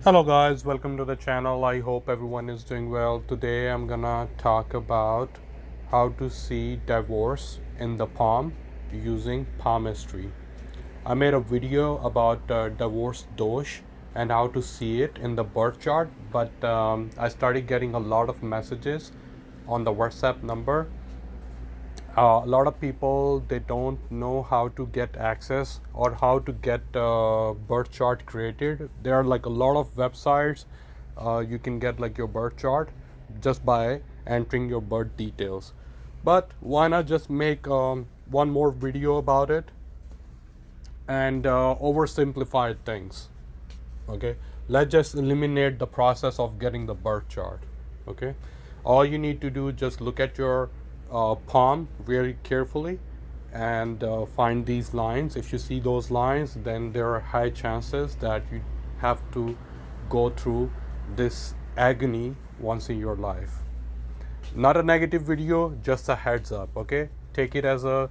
Hello guys, welcome to the channel. I hope everyone is doing well. Today I'm gonna talk about how to see divorce in the palm using palmistry. I made a video about divorce dosh and how to see it in the birth chart, but I started getting a lot of messages on the WhatsApp number. A lot of people, they don't know how to get access or how to get birth chart created. There are like a lot of websites. You can get like your birth chart just by entering your birth details, but why not just make one more video about it and oversimplify things. Okay, let's just eliminate the process of getting the birth chart. Okay, all you need to do is just look at your palm very carefully and find these lines. If you see those lines, then there are high chances that you have to go through this agony once in your life. Not a negative video, just a heads up. Okay, take it as a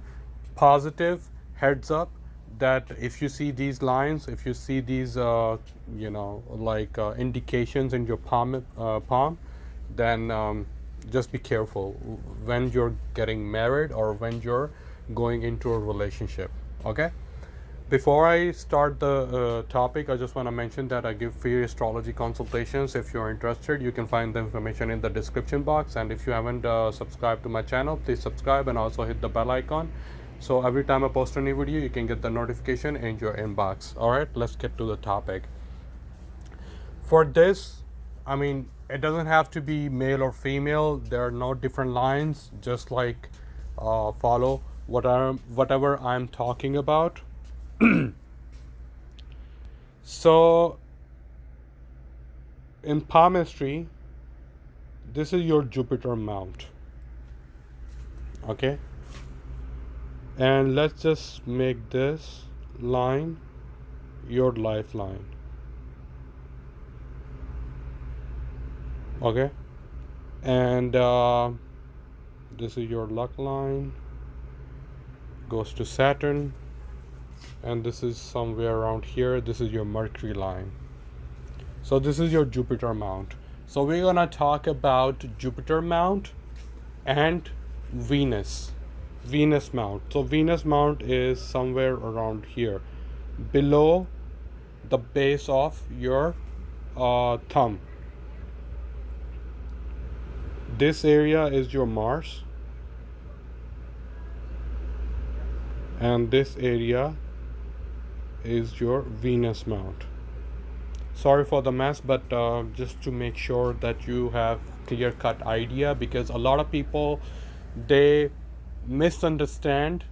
positive heads up that if you see these lines, if you see these indications in your palm, then just be careful when you're getting married or when you're going into a relationship. Okay, before I start the topic, I just want to mention that I give free astrology consultations. If you're interested, you can find the information in the description box. And if you haven't subscribed to my channel, please subscribe and also hit the bell icon. So every time I post a new video, you can get the notification in your inbox. All right, let's get to the topic. For this, I mean, it doesn't have to be male or female. There are no different lines. Just like follow whatever I'm talking about. So in palmistry, this is your Jupiter mount. Okay, and let's just make this line your lifeline. Okay, and this is your luck line, goes to Saturn, and this is somewhere around here. This is your Mercury line. So this is your Jupiter mount. So we're gonna talk about Jupiter mount and Venus mount. So Venus mount is somewhere around here, below the base of your thumb. This area is your Mars, and this area is your Venus mount. Sorry for the mess, but just to make sure that you have clear-cut idea, because a lot of people, they misunderstand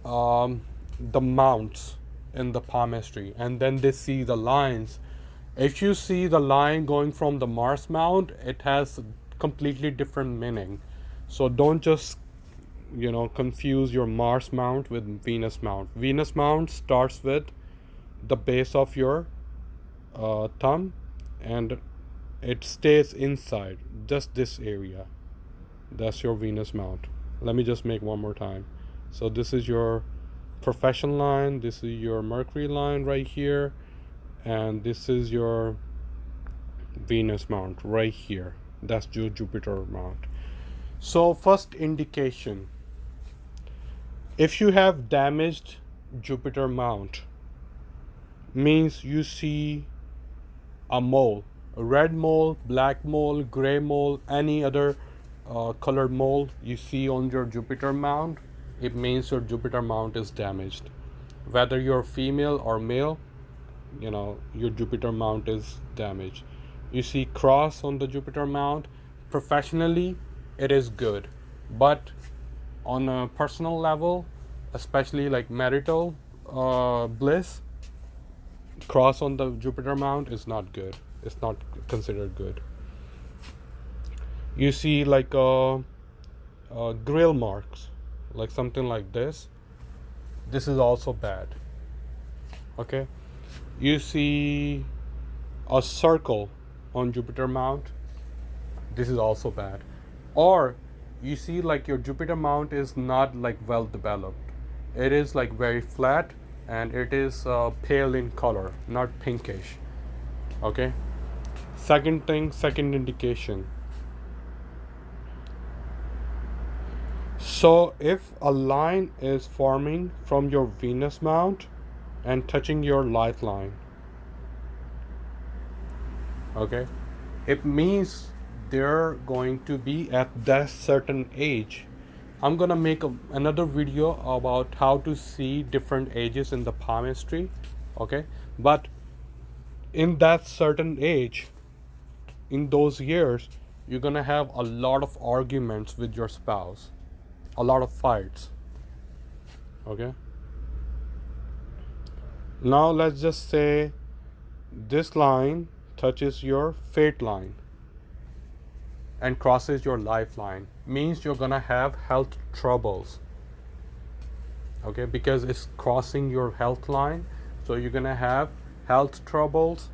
the mounts in the palmistry, and then they see the lines. If you see the line going from the Mars mount, it has completely different meaning. So don't just confuse your Mars mount with Venus mount. Venus mount starts with the base of your thumb, and it stays inside just this area. That's your Venus mount. Let me just make one more time. So this is your profession line, this is your Mercury line right here, and this is your Venus mount right here. That's your Jupiter mount. So first indication, if you have damaged Jupiter mount, means you see a mole, a red mole, black mole, gray mole, any other colored mole you see on your Jupiter mount, it means your Jupiter mount is damaged. Whether you're female or male, your Jupiter mount is damaged. You see cross on the Jupiter mount, professionally it is good, but on a personal level, especially like marital bliss, cross on the Jupiter mount is not good. It's not considered good. You see like grill marks, like something like this. This is also bad. Okay, you see a circle on Jupiter mount. This is also bad. Or you see like your Jupiter mount is not like well developed. It is like very flat, and it is pale in color, not pinkish. Okay, Second thing, second indication. So if a line is forming from your Venus mount and touching your lifeline, okay, it means they're going to be at that certain age. I'm gonna make another video about how to see different ages in the palmistry, okay, but in that certain age, in those years, you're gonna have a lot of arguments with your spouse, a lot of fights, okay. Now let's just say this line touches your fate line and crosses your lifeline, means you're gonna have health troubles, okay, because it's crossing your health line. So you're gonna have health troubles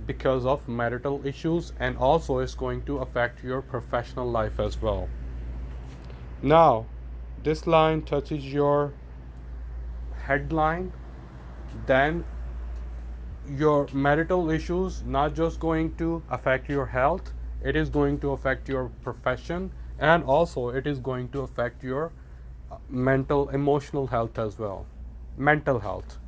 because of marital issues, and also it's going to affect your professional life as well. Now this line touches your headline, then your marital issues not just going to affect your health, it is going to affect your profession, and also it is going to affect your mental emotional health as well. Mental health,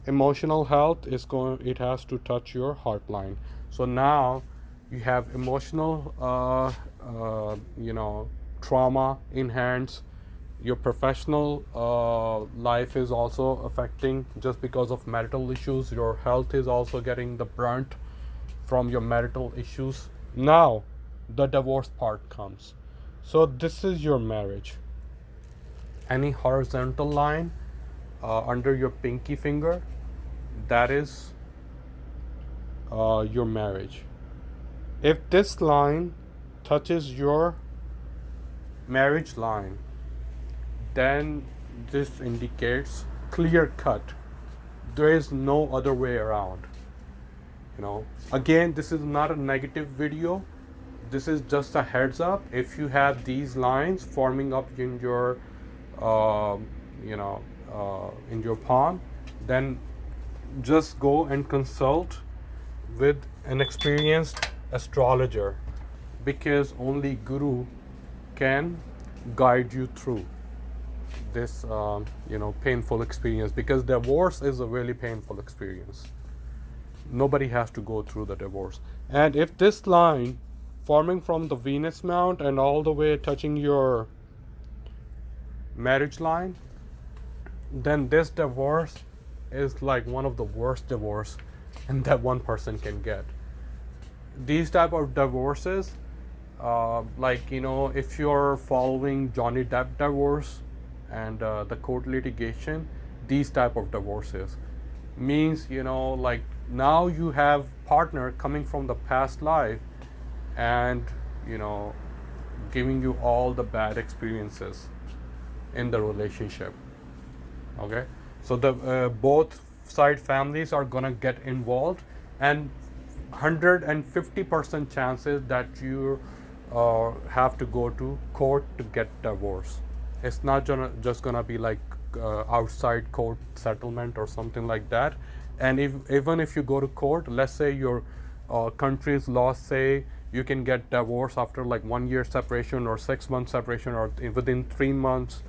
emotional health is going, it has to touch your heart line. So now you have emotional trauma in hands. Your professional life is also affecting just because of marital issues. Your health is also getting the brunt from your marital issues. Now the divorce part comes. So this is your marriage. Any horizontal line under your pinky finger, that is your marriage. If this line touches your marriage line, then this indicates clear cut. There is no other way around. Again, this is not a negative video. This is just a heads up. If you have these lines forming up in your, in your palm, then just go and consult with an experienced astrologer, because only Guru can guide you through this painful experience, because divorce is a really painful experience. Nobody has to go through the divorce. And if this line forming from the Venus mount and all the way touching your marriage line, then this divorce is like one of the worst divorce and that one person can get. These type of divorces, if you're following Johnny Depp divorce and the court litigation, these type of divorces means, now you have partner coming from the past life and giving you all the bad experiences in the relationship. Okay, so the both side families are gonna get involved, and 150% chances that you have to go to court to get divorce. It's not just gonna be like outside court settlement or something like that. And even if you go to court, let's say your country's laws say you can get divorce after like 1 year separation or 6 months separation or within 3 months.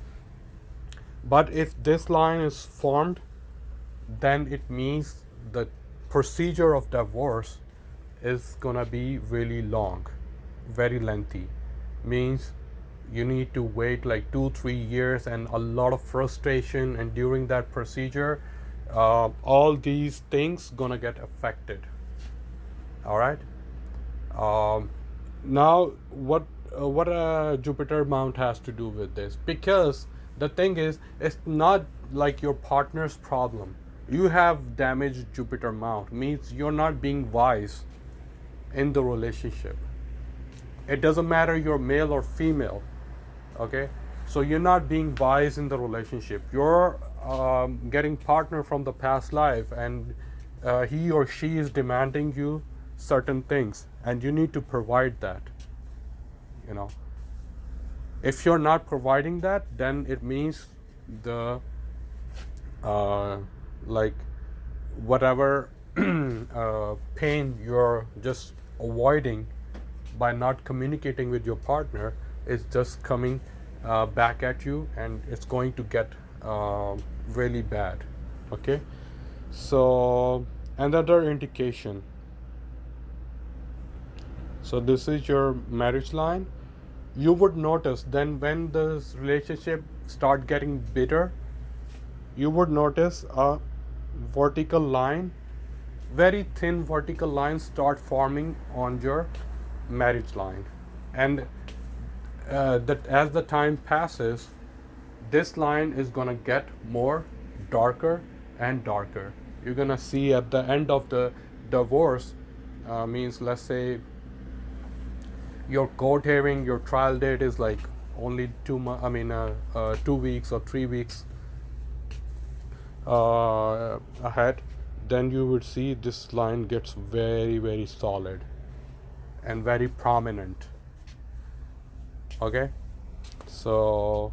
But if this line is formed, then it means the procedure of divorce is gonna be really long, very lengthy. Means you need to wait like 2-3 years and a lot of frustration, and during that procedure all these things gonna get affected. All right. Now what Jupiter mount has to do with this? Because the thing is, it's not like your partner's problem. You have damaged Jupiter mount, means you're not being wise in the relationship. It doesn't matter you're male or female. Okay, so you're not being wise in the relationship. You're getting partner from the past life, and he or she is demanding you certain things, and you need to provide that. If you're not providing that, then it means the whatever pain you're just avoiding by not communicating with your partner is just coming back at you, and it's going to get really bad. Okay, so another indication. So this is your marriage line. You would notice then when this relationship start getting bitter, you would notice a vertical line, very thin vertical lines start forming on your marriage line. And that as the time passes, this line is going to get more darker and darker. You're going to see at the end of the divorce, means let's say your court hearing, your trial date is like only 2 weeks or 3 weeks ahead, then you would see this line gets very, very solid and very prominent. Okay, so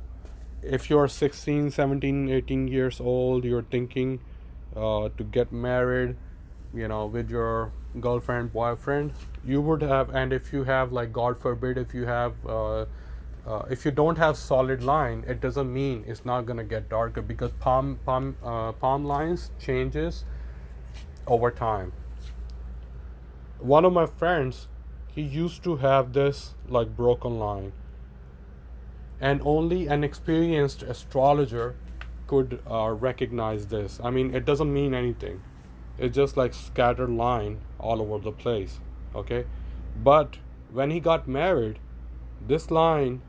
if you're 16, 17, 18 years old, you're thinking to get married, with your girlfriend, boyfriend, you would have, and if you have, like, God forbid, if you have if you don't have solid line, it doesn't mean it's not going to get darker, because palm lines changes over time. One of my friends, he used to have this like broken line, and only an experienced astrologer could recognize this. I mean, it doesn't mean anything. It's just like scattered line all over the place. Okay, but when he got married, this line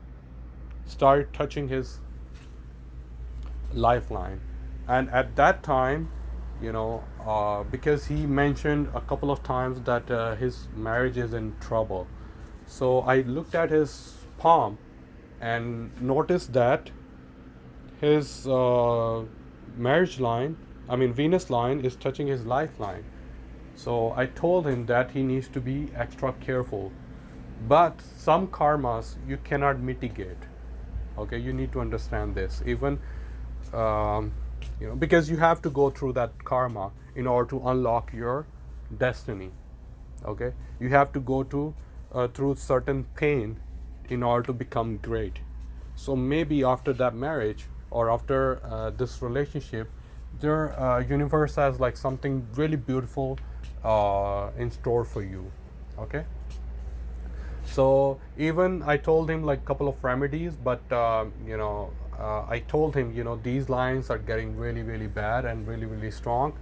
started touching his lifeline, and at that time, because he mentioned a couple of times that his marriage is in trouble. So I looked at his palm and noticed that his marriage line, Venus line, is touching his lifeline. So I told him that he needs to be extra careful. But some karmas you cannot mitigate. Okay, you need to understand this. Even because you have to go through that karma in order to unlock your destiny. Okay, you have to go through certain pain in order to become great. So maybe after that marriage or after this relationship, their universe has like something really beautiful in store for you. Okay. So even I told him like a couple of remedies, but I told him, these lines are getting really, really bad and really, really strong,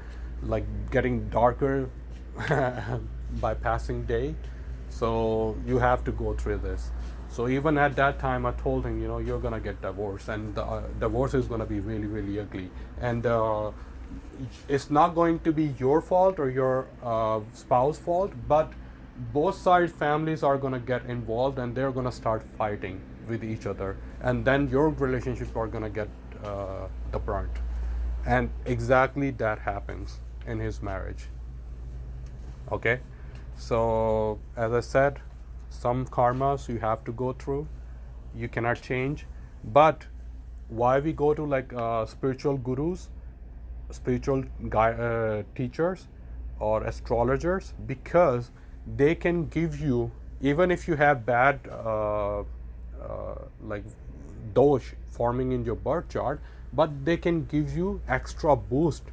like getting darker by passing day. So you have to go through this. So even at that time, I told him, you're gonna get divorced, and the divorce is gonna be really, really ugly, and it's not going to be your fault or your spouse fault, but both sides families are going to get involved, and they're going to start fighting with each other, and then your relationship are going to get the brunt. And exactly that happens in his marriage. Okay, so as I said, some karmas you have to go through, you cannot change. But why we go to like spiritual gurus, spiritual teachers or astrologers? Because they can give you, even if you have bad like dosh forming in your birth chart, but they can give you extra boost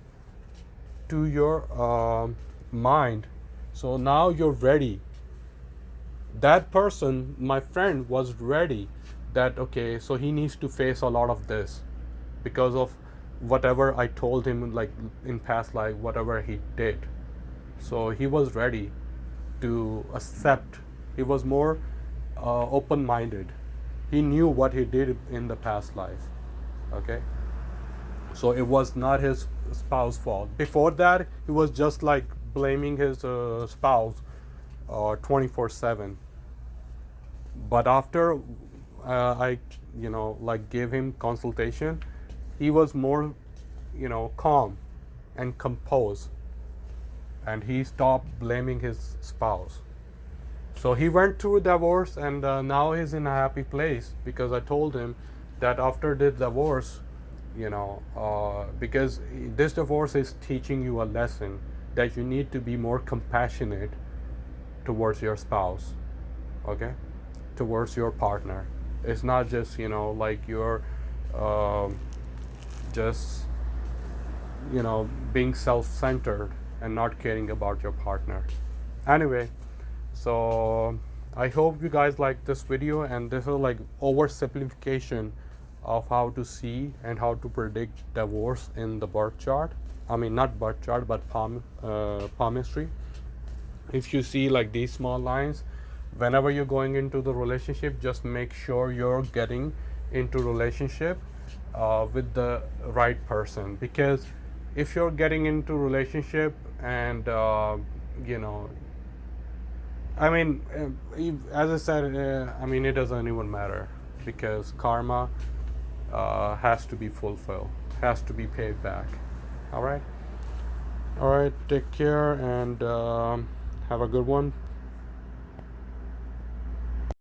to your mind. So now you're ready. That person, my friend, was ready that, okay, so he needs to face a lot of this because of whatever I told him, like in past life, whatever he did. So he was ready to accept. He was more open-minded. He knew what he did in the past life. Okay, so it was not his spouse's fault. Before that, he was just like blaming his spouse 24/7. But after I like gave him consultation, he was more calm and composed, and he stopped blaming his spouse. So he went through divorce, and now he's in a happy place, because I told him that after the divorce, because this divorce is teaching you a lesson that you need to be more compassionate towards your spouse, okay, towards your partner. It's not just, like you're just, being self-centered and not caring about your partner. Anyway, so I hope you guys like this video, and this is like oversimplification of how to see and how to predict divorce in the birth chart. I mean, not birth chart, but palmistry. If you see like these small lines, whenever you're going into the relationship, just make sure you're getting into relationship with the right person. Because if you're getting into relationship and I mean, as I said, I mean, it doesn't even matter, because karma has to be fulfilled, has to be paid back. All right, take care, and have a good one.